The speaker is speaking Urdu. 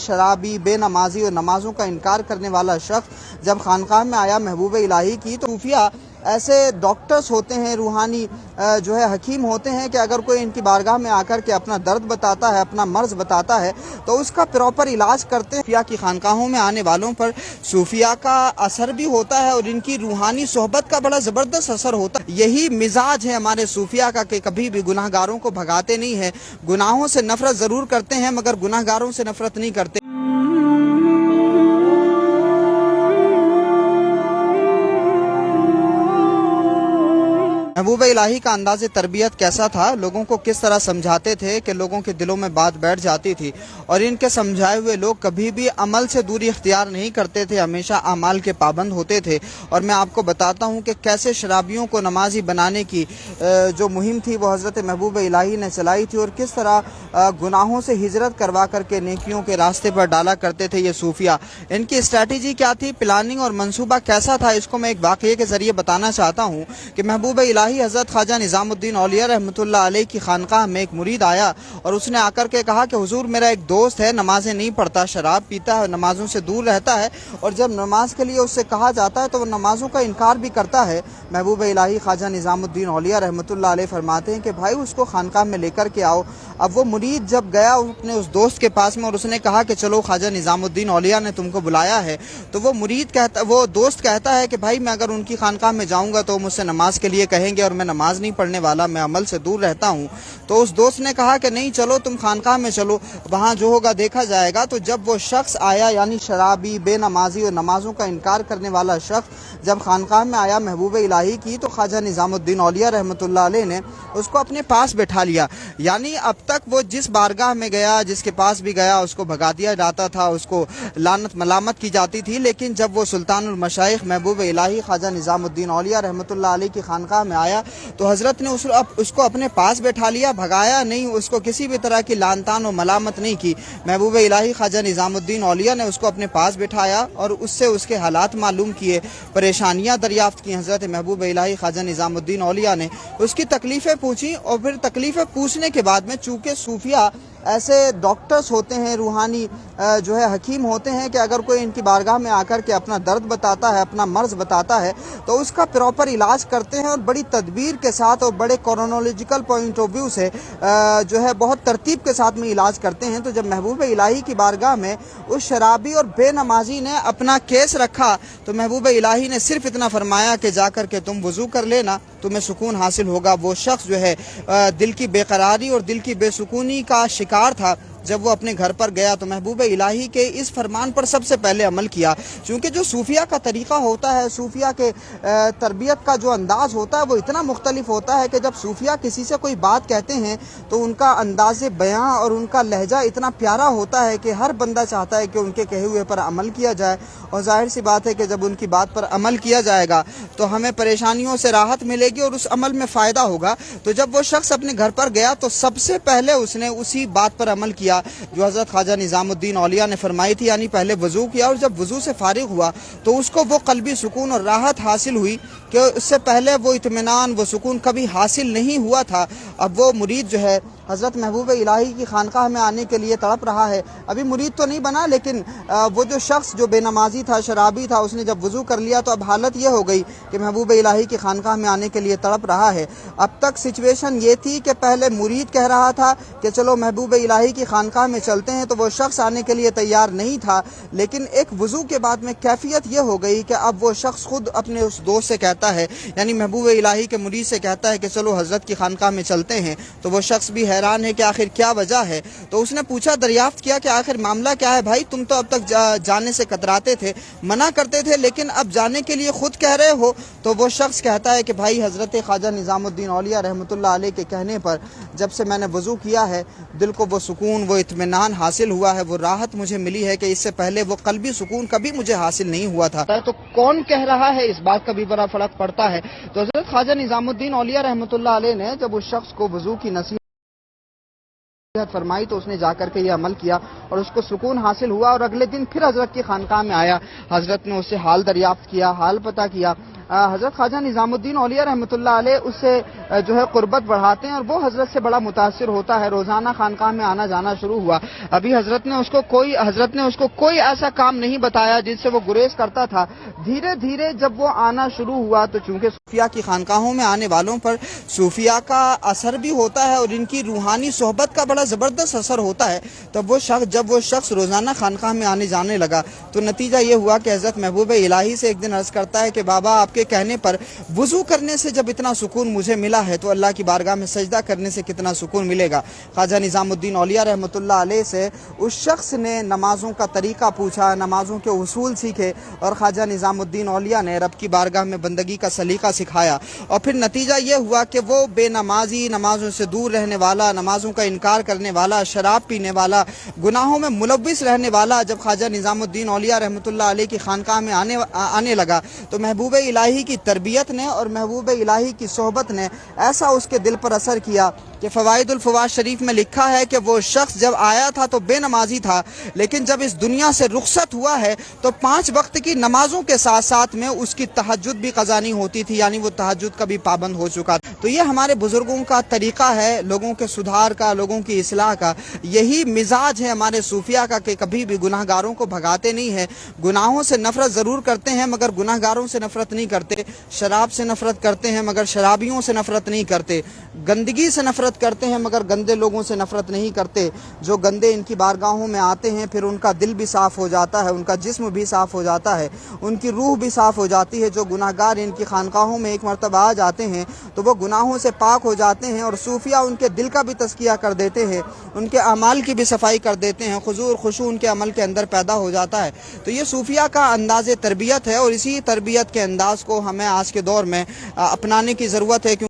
شرابی، بے نمازی اور نمازوں کا انکار کرنے والا شخص جب خانقاہ میں آیا محبوب الہی کی تو صوفیہ ایسے ڈاکٹرز ہوتے ہیں، روحانی حکیم ہوتے ہیں کہ اگر کوئی ان کی بارگاہ میں آ کر کے اپنا درد بتاتا ہے، اپنا مرض بتاتا ہے تو اس کا پراپر علاج کرتے ہیں۔ صوفیہ کی خانقاہوں میں آنے والوں پر صوفیہ کا اثر بھی ہوتا ہے اور ان کی روحانی صحبت کا بڑا زبردست اثر ہوتا ہے۔ یہی مزاج ہے ہمارے صوفیہ کا کہ کبھی بھی گناہ گاروں کو بھگاتے نہیں ہیں، گناہوں سے نفرت ضرور کرتے ہیں مگر گناہ گاروں سے نفرت نہیں کرتے۔ محبوب الہی کا انداز تربیت کیسا تھا، لوگوں کو کس طرح سمجھاتے تھے کہ لوگوں کے دلوں میں بات بیٹھ جاتی تھی، اور ان کے سمجھائے ہوئے لوگ کبھی بھی عمل سے دوری اختیار نہیں کرتے تھے، ہمیشہ اعمال کے پابند ہوتے تھے۔ اور میں آپ کو بتاتا ہوں کہ کیسے شرابیوں کو نمازی بنانے کی جو مہم تھی وہ حضرت محبوب الہی نے چلائی تھی، اور کس طرح گناہوں سے ہجرت کروا کر کے نیکیوں کے راستے پر ڈالا کرتے تھے یہ صوفیہ۔ ان کی اسٹریٹجی کیا تھی، پلاننگ اور منصوبہ کیسا تھا، اس کو میں ایک واقعے کے ذریعے بتانا چاہتا ہوں کہ محبوب الہی حضرت خواجہ نظام الدین اولیاء رحمۃ اللہ علیہ کی خانقاہ میں ایک مرید آیا اور اس نے آ کر کے کہا کہ حضور میرا ایک دوست ہے، نمازیں نہیں پڑھتا، شراب پیتا ہے، نمازوں سے دور رہتا ہے، اور جب نماز کے لیے اس سے کہا جاتا ہے تو وہ نمازوں کا انکار بھی کرتا ہے۔ محبوب الہی خواجہ نظام الدین اولیاء رحمۃ اللہ علیہ فرماتے ہیں کہ بھائی اس کو خانقاہ میں لے کر کے آؤ۔ اب وہ مرید جب گیا اپنے اس دوست کے پاس میں اور اس نے کہا کہ چلو خواجہ نظام الدین اولیاء نے تم کو بلایا ہے، تو وہ دوست کہتا ہے کہ بھائی میں اگر ان کی خانقاہ میں جاؤں گا تو مجھ سے نماز کے لیے کہیں گے اور میں نماز نہیں پڑھنے والا، میں عمل سے دور رہتا ہوں۔ تو اس دوست نے کہا کہ نہیں چلو تم خانقاہ میں چلو، وہاں جو ہوگا دیکھا جائے گا۔ تو جب وہ شخص آیا، یعنی شرابی، بے نمازی اور نمازوں کا انکار کرنے والا شخص جب خانقاہ میں آیا محبوب الہی کی تو خواجہ نظام الدین اولیاء رحمۃ اللہ علیہ نے اس کو اپنے پاس بٹھا لیا۔ یعنی اب تک وہ جس بارگاہ میں گیا، جس کے پاس بھی گیا، اس کو بھگا دیا جاتا تھا، اس کو لعنت ملامت کی جاتی تھی، لیکن جب وہ سلطان المشائخ محبوب الہی خواجہ نظام الدین اولیاء رحمۃ اللہ علیہ کی خانقاہ میں آیا تو حضرت نے اس کو اپنے پاس بٹھا لیا، بھگایا نہیں، اس کو کسی بھی طرح کی لعن طعن و ملامت نہیں کی۔ محبوب الہی خواجہ نظام الدین اولیاء نے اس کو اپنے پاس بٹھایا اور اس سے اس کے حالات معلوم کیے، پریشانیاں دریافت کی۔ حضرت محبوب الہی خواجہ نظام الدین اولیاء نے اس کی تکلیفیں پوچھی، اور پھر تکلیفیں پوچھنے کے بعد میں چونکہ صوفیہ ایسے ڈاکٹرز ہوتے ہیں، روحانی حکیم ہوتے ہیں کہ اگر کوئی ان کی بارگاہ میں آ کر کے اپنا درد بتاتا ہے، اپنا مرض بتاتا ہے تو اس کا پراپر علاج کرتے ہیں، اور بڑی تدبیر کے ساتھ اور بڑے کرونولوجیکل پوائنٹ آف ویو سے بہت ترتیب کے ساتھ میں علاج کرتے ہیں۔ تو جب محبوب الہی کی بارگاہ میں اس شرابی اور بے نمازی نے اپنا کیس رکھا تو محبوب الہی نے صرف اتنا فرمایا کہ جا کر کے تم وضو کر لینا، تمہیں سکون حاصل ہوگا۔ وہ شخص دل کی بے قراری اور دل کی بے سکونی کا شکار تھا، جب وہ اپنے گھر پر گیا تو محبوب الہی کے اس فرمان پر سب سے پہلے عمل کیا، چونکہ جو صوفیہ کا طریقہ ہوتا ہے، صوفیہ کے تربیت کا جو انداز ہوتا ہے وہ اتنا مختلف ہوتا ہے کہ جب صوفیہ کسی سے کوئی بات کہتے ہیں تو ان کا انداز بیاں اور ان کا لہجہ اتنا پیارا ہوتا ہے کہ ہر بندہ چاہتا ہے کہ ان کے کہے ہوئے پر عمل کیا جائے، اور ظاہر سی بات ہے کہ جب ان کی بات پر عمل کیا جائے گا تو ہمیں پریشانیوں سے راحت ملے گی اور اس عمل میں فائدہ ہوگا۔ تو جب وہ شخص اپنے گھر پر گیا تو سب سے پہلے اس نے اسی بات پر عمل کیا جو حضرت خواجہ نظام الدین اولیاء نے فرمائی تھی، یعنی پہلے وضو کیا، اور جب وضو سے فارغ ہوا تو اس کو وہ قلبی سکون اور راحت حاصل ہوئی کہ اس سے پہلے وہ اطمینان، وہ سکون کبھی حاصل نہیں ہوا تھا۔ اب وہ مرید حضرت محبوب الہی کی خانقاہ میں آنے کے لیے تڑپ رہا ہے، ابھی مرید تو نہیں بنا، لیکن وہ جو شخص جو بے نمازی تھا، شرابی تھا، اس نے جب وضو کر لیا تو اب حالت یہ ہو گئی کہ محبوب الہی کی خانقاہ میں آنے کے لیے تڑپ رہا ہے۔ اب تک سچویشن یہ تھی کہ پہلے مرید کہہ رہا تھا کہ چلو محبوب الہی کی خانقاہ میں چلتے ہیں، تو وہ شخص آنے کے لیے تیار نہیں تھا، لیکن ایک وضو کے بعد میں کیفیت یہ ہو گئی کہ اب وہ شخص خود اپنے اس دوست سے کہتا ہے، یعنی محبوب الہی کے مرید سے کہتا ہے کہ چلو حضرت کی خانقاہ میں چلتے ہیں۔ تو وہ شخص بھی حیران ہے کہ آخر کیا وجہ ہے، تو اس نے پوچھا، دریافت کیا کہ آخر معاملہ کیا ہے بھائی، تم تو اب تک جانے سے کتراتے تھے، منع کرتے تھے، لیکن اب جانے کے لیے خود کہہ رہے ہو۔ تو وہ شخص کہتا ہے کہ بھائی حضرت خواجہ نظام الدین اولیاء رحمۃ اللہ علیہ کے کہنے پر جب سے میں نے وضو کیا ہے دل کو وہ سکون، وہ اطمینان حاصل ہوا ہے، وہ راحت مجھے ملی ہے کہ اس سے پہلے وہ قلبی سکون کبھی مجھے حاصل نہیں ہوا تھا۔ تو کون کہہ رہا ہے اس بات کا بھی بڑا فرق پڑتا ہے۔ تو حضرت خواجہ نظام الدین اولیاء رحمۃ اللہ علیہ نے جب اس شخص کو وضو کی نصیحت فرمائی تو اس نے جا کر کے یہ عمل کیا اور اس کو سکون حاصل ہوا، اور اگلے دن پھر حضرت کی خانقاہ میں آیا، حضرت نے اس سے حال دریافت کیا، حال پتہ کیا۔ حضرت خواجہ نظام الدین اولیاء رحمۃ اللہ علیہ اس سے جو ہے قربت بڑھاتے ہیں اور وہ حضرت سے بڑا متاثر ہوتا ہے. روزانہ خانقاہ میں آنا جانا شروع ہوا. ابھی حضرت نے اس کو کوئی ایسا کام نہیں بتایا جس سے وہ گریز کرتا تھا. دھیرے دھیرے جب وہ آنا شروع ہوا تو چونکہ صوفیہ کی خانقاہوں میں آنے والوں پر صوفیہ کا اثر بھی ہوتا ہے اور ان کی روحانی صحبت کا بڑا زبردست اثر ہوتا ہے. جب وہ شخص روزانہ خانقاہ میں آنے جانے لگا تو نتیجہ یہ ہوا کہ حضرت محبوب الہی سے ایک دن عرض کرتا ہے کہ بابا آپ کے کہنے پر وضو کرنے سے جب اتنا سکون مجھے ملا ہے تو اللہ کی بارگاہ میں سجدہ کرنے سے کتنا سکون ملے گا. خواجہ نظام الدین اولیاء رحمۃ اللہ علیہ سے اس شخص نے نمازوں کا طریقہ پوچھا, نمازوں کے اصول سیکھے اور خواجہ نظام الدین اولیاء نے رب کی بارگاہ میں بندگی کا سلیقہ سکھایا. اور پھر نتیجہ یہ ہوا کہ وہ بے نمازی, نمازوں سے دور رہنے والا, نمازوں کا انکار کرنے والا, شراب پینے والا, گناہوں میں ملوث رہنے والا جب خواجہ نظام الدین اولیاء رحمۃ اللہ علیہ کی خانقاہ میں آنے لگا تو محبوب الہی کی تربیت نے اور محبوب الہی کی صحبت نے ایسا اس کے دل پر اثر کیا کہ فوائد الفوائد شریف میں لکھا ہے کہ وہ شخص جب آیا تھا تو بے نمازی تھا, لیکن جب اس دنیا سے رخصت ہوا ہے تو 5 وقت کی نمازوں کے ساتھ ساتھ میں اس کی تہجد بھی قضا نہیں ہوتی تھی, یعنی وہ تہجد کا بھی پابند ہو چکا تھا. تو یہ ہمارے بزرگوں کا طریقہ ہے لوگوں کے سدھار کا, لوگوں کی اصلاح کا. یہی مزاج ہے ہمارے صوفیہ کا کہ کبھی بھی گناہ گاروں کو بھگاتے نہیں ہیں. گناہوں سے نفرت ضرور کرتے ہیں مگر گناہ گاروں سے نفرت نہیں کرتے. شراب سے نفرت کرتے ہیں مگر شرابیوں سے نفرت نہیں کرتے. گندگی سے نفرت کرتے ہیں مگر گندے لوگوں سے نفرت نہیں کرتے. جو گندے ان کی بارگاہوں میں آتے ہیں پھر ان کا دل بھی صاف ہو جاتا ہے, ان کا جسم بھی صاف ہو جاتا ہے, ان کی روح بھی صاف ہو جاتی ہے. جو گناہ گار ان کی خانقاہوں میں ایک مرتبہ آ جاتے ہیں تو وہ گناہوں سے پاک ہو جاتے ہیں اور صوفیہ ان کے دل کا بھی تزکیہ کر دیتے ہیں, ان کے اعمال کی بھی صفائی کر دیتے ہیں, حضور خشوع ان کے عمل کے اندر پیدا ہو جاتا ہے. تو یہ صوفیہ کا انداز تربیت ہے اور اسی تربیت کے انداز کو ہمیں آج کے دور میں اپنانے کی ضرورت ہے.